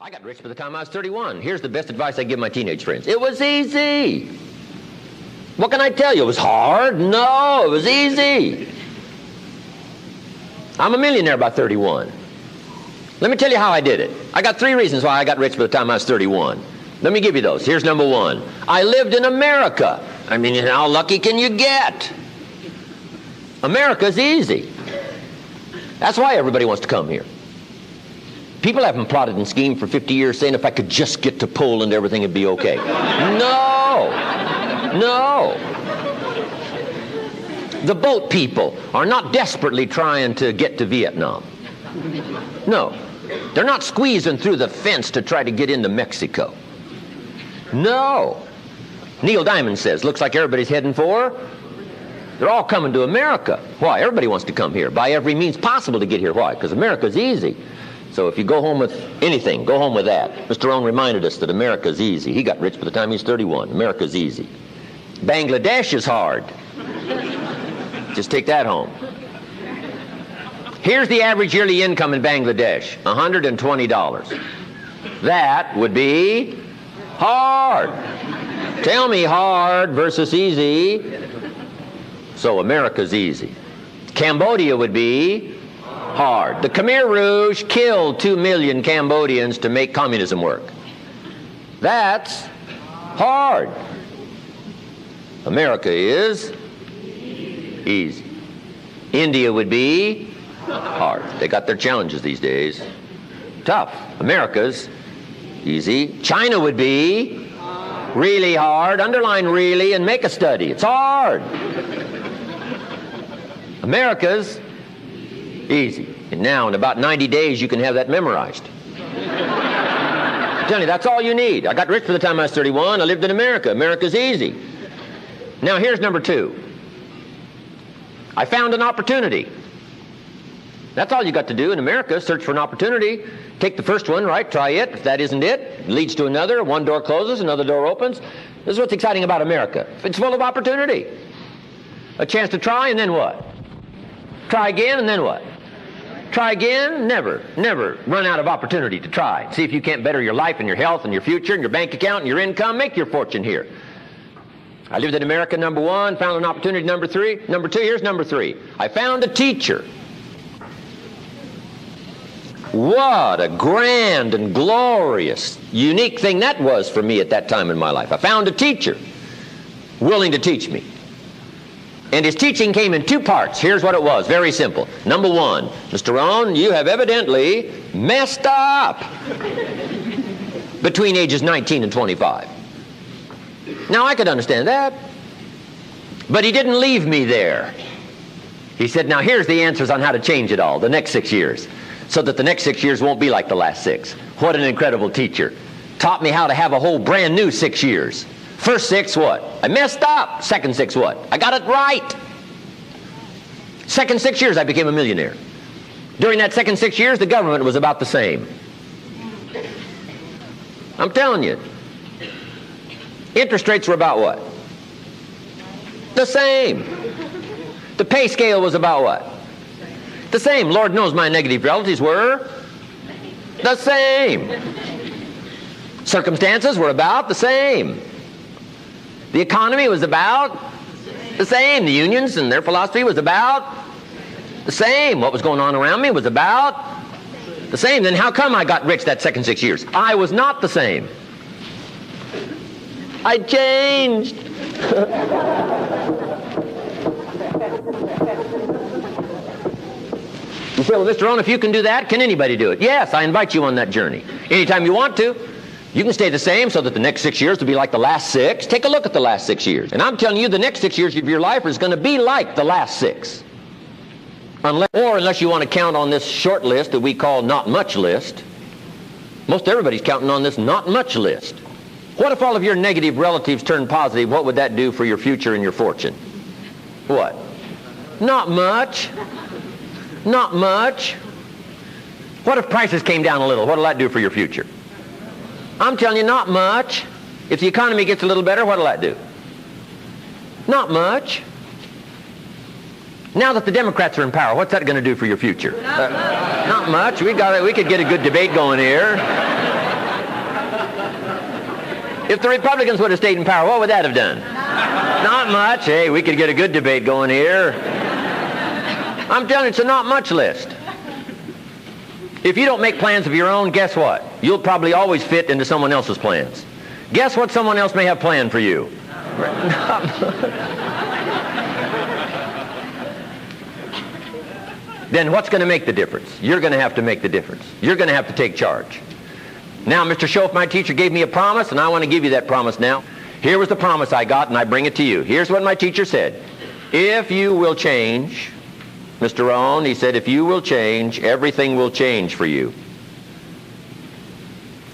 I got rich by the time I was 31. Here's the best advice I give my teenage friends. It was easy. What can I tell you? It was hard? No, it was easy. I'm a millionaire by 31. Let me tell you how I did it. I got 3 reasons why I got rich by the time I was 31. Let me give you those. Here's number 1. I lived in America. I mean, how lucky can you get? America's easy. That's why everybody wants to come here. People haven't plotted and schemed for 50 years saying if I could just get to Poland, everything would be okay. No. No. The boat people are not desperately trying to get to Vietnam. No. They're not squeezing through the fence to try to get into Mexico. No. Neil Diamond says, looks like everybody's heading for, they're all coming to America. Why? Everybody wants to come here by every means possible to get here. Why? Because America's easy. So if you go home with anything, go home with that. Mr. Rohn reminded us that America's easy. He got rich by the time he was 31. America's easy. Bangladesh is hard. Just take that home. Here's the average yearly income in Bangladesh, $120. That would be hard. Tell me hard versus easy. So America's easy. Cambodia would be hard. The Khmer Rouge killed 2 million Cambodians to make communism work. That's hard. America is easy. India would be hard. They got their challenges these days. Tough. America's easy. China would be really hard. Underline really and make a study. It's hard. America's easy. And now in about 90 days you can have that memorized. I'm telling you, that's all you need. I got rich by the time I was 31. I lived in America. America's easy. Now here's number 2. I found an opportunity. That's all you got to do in America, search for an opportunity. Take the first one, right? Try it. If that isn't it leads to another. One door closes, another door opens. This is what's exciting about America. It's full of opportunity. A chance to try, and then what? Try again, and then what? Try again. Never run out of opportunity to try. See if you can't better your life and your health and your future and your bank account and your income. Make your fortune here. I lived in America, number 1. Found an opportunity, number 3. Number 2, here's number 3. I found a teacher. What a grand and glorious, unique thing that was for me at that time in my life. I found a teacher willing to teach me. And his teaching came in 2 parts. Here's what it was. Very simple. Number 1, Mr. Rohn, you have evidently messed up between ages 19 and 25. Now, I could understand that. But he didn't leave me there. He said, now here's the answers on how to change it all, the next 6 years, so that the next 6 years won't be like the last 6. What an incredible teacher. Taught me how to have a whole brand new 6 years. First 6, what? I messed up. Second 6, what? I got it right. Second 6 years, I became a millionaire. During that second 6 years, the government was about the same. I'm telling you. Interest rates were about what? The same. The pay scale was about what? The same. Lord knows my negative relatives were the same. Circumstances were about the same. The economy was about the same. The unions and their philosophy was about the same. What was going on around me was about the same. Then how come I got rich that second 6 years? I was not the same. I changed. You say, well, Mr. Rohn, if you can do that, can anybody do it? Yes, I invite you on that journey. Anytime you want to. You can stay the same so that the next 6 years will be like the last 6. Take a look at the last 6 years. And I'm telling you, the next 6 years of your life is going to be like the last 6. Unless you want to count on this short list that we call not much list. Most everybody's counting on this not much list. What if all of your negative relatives turn positive? What would that do for your future and your fortune? What? Not much. Not much. What if prices came down a little? What will that do for your future? I'm telling you, not much. If the economy gets a little better, what will that do? Not much. Now that the Democrats are in power, what's that going to do for your future? Not much. We could get a good debate going here. If the Republicans would have stayed in power, what would that have done? Not much. Hey, we could get a good debate going here. I'm telling you, it's a not much list. If you don't make plans of your own, guess what? You'll probably always fit into someone else's plans. Guess what someone else may have planned for you? Then what's going to make the difference? You're going to have to make the difference. You're going to have to take charge. Now, Mr. Schoaf, my teacher, gave me a promise, and I want to give you that promise now. Here was the promise I got, and I bring it to you. Here's what my teacher said. If you will change, Mr. Rohn, he said, if you will change, everything will change for you.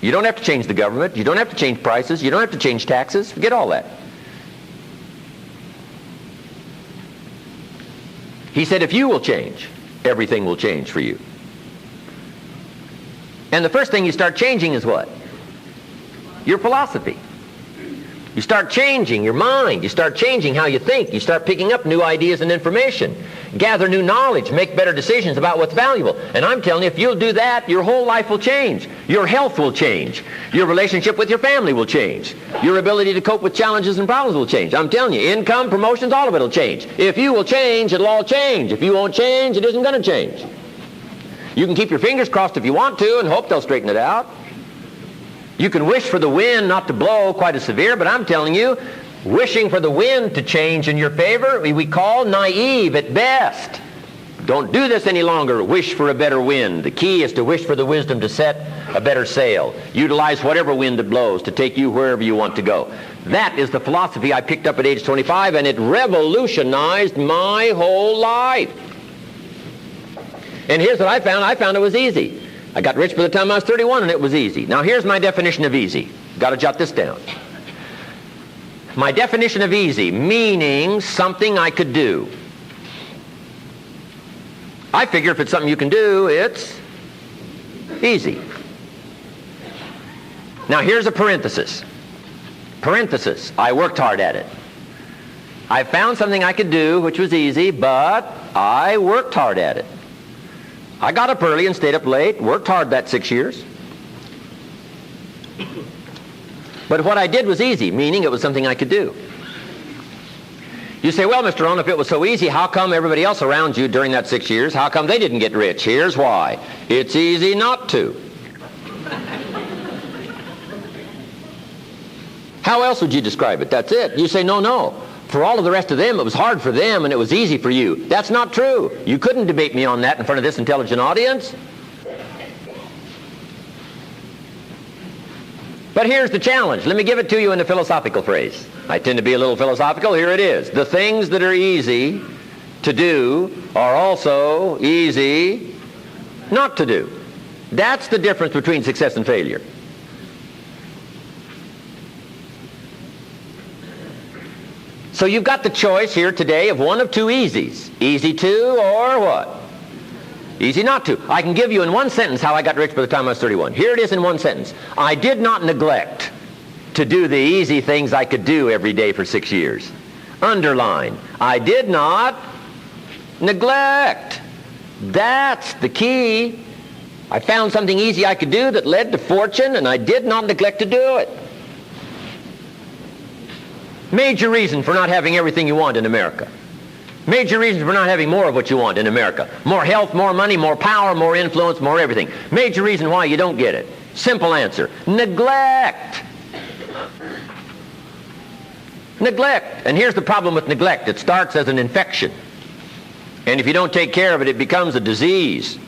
You don't have to change the government. You don't have to change prices. You don't have to change taxes. Forget all that. He said, if you will change, everything will change for you. And the first thing you start changing is what? Your philosophy. You start changing your mind. You start changing how you think. You start picking up new ideas and information. Gather new knowledge. Make better decisions about what's valuable. And I'm telling you, if you'll do that, your whole life will change. Your health will change. Your relationship with your family will change. Your ability to cope with challenges and problems will change. I'm telling you, income, promotions, all of it will change. If you will change, it'll all change. If you won't change, it isn't going to change. You can keep your fingers crossed if you want to and hope they'll straighten it out. You can wish for the wind not to blow quite as severe, but I'm telling you, wishing for the wind to change in your favor, we call naive at best. Don't do this any longer. Wish for a better wind. The key is to wish for the wisdom to set a better sail. Utilize whatever wind it blows to take you wherever you want to go. That is the philosophy I picked up at age 25, and it revolutionized my whole life. And here's what I found. I found it was easy. I got rich by the time I was 31, and it was easy. Now, here's my definition of easy. Got to jot this down. My definition of easy, meaning something I could do. I figure if it's something you can do, it's easy. Now, here's a parenthesis. Parenthesis, I worked hard at it. I found something I could do, which was easy, but I worked hard at it. I got up early and stayed up late, worked hard that 6 years. But what I did was easy, meaning it was something I could do. You say, well, Mr. Rohn, if it was so easy, how come everybody else around you during that 6 years, how come they didn't get rich? Here's why. It's easy not to. How else would you describe it? That's it. You say, no. For all of the rest of them, it was hard for them and it was easy for you. That's not true. You couldn't debate me on that in front of this intelligent audience. But here's the challenge. Let me give it to you in a philosophical phrase. I tend to be a little philosophical. Here it is. The things that are easy to do are also easy not to do. That's the difference between success and failure. So you've got the choice here today of one of two easies. Easy to or what? Easy not to. I can give you in one sentence how I got rich by the time I was 31. Here it is in one sentence. I did not neglect to do the easy things I could do every day for 6 years. Underline. I did not neglect. That's the key. I found something easy I could do that led to fortune, and I did not neglect to do it. Major reason for not having everything you want in America. Major reason for not having more of what you want in America. More health, more money, more power, more influence, more everything. Major reason why you don't get it. Simple answer. Neglect. Neglect. And here's the problem with neglect. It starts as an infection. And if you don't take care of it, it becomes a disease.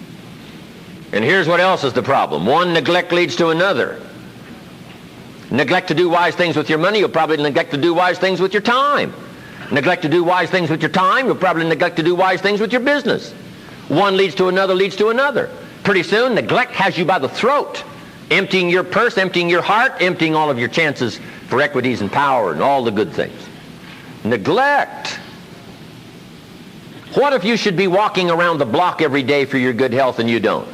And here's what else is the problem. One neglect leads to another. Neglect to do wise things with your money, you'll probably neglect to do wise things with your time. Neglect to do wise things with your time, you'll probably neglect to do wise things with your business. One leads to another, leads to another. Pretty soon, neglect has you by the throat, emptying your purse, emptying your heart, emptying all of your chances for equities and power and all the good things. Neglect. What if you should be walking around the block every day for your good health and you don't?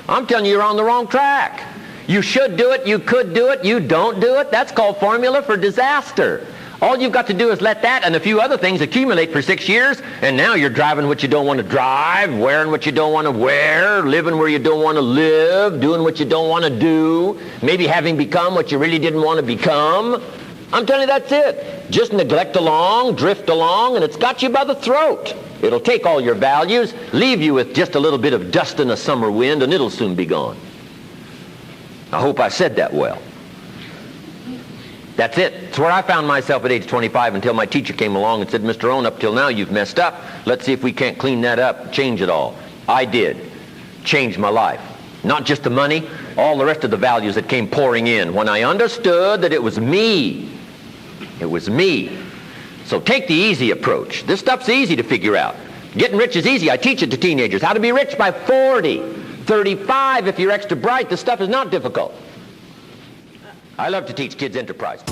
I'm telling you, you're on the wrong track. You should do it, you could do it, you don't do it. That's called formula for disaster. All you've got to do is let that and a few other things accumulate for 6 years, and now you're driving what you don't want to drive, wearing what you don't want to wear, living where you don't want to live, doing what you don't want to do, maybe having become what you really didn't want to become. I'm telling you, that's it. Just neglect along, drift along, and it's got you by the throat. It'll take all your values, leave you with just a little bit of dust in a summer wind, and it'll soon be gone. I hope I said that well. That's it. It's where I found myself at age 25 until my teacher came along and said, Mr. Rohn, up till now you've messed up. Let's see if we can't clean that up, change it all. I did. Changed my life. Not just the money, all the rest of the values that came pouring in when I understood that it was me. It was me. So take the easy approach. This stuff's easy to figure out. Getting rich is easy. I teach it to teenagers. How to be rich by 40, 35 if you're extra bright. This stuff is not difficult. I love to teach kids enterprise.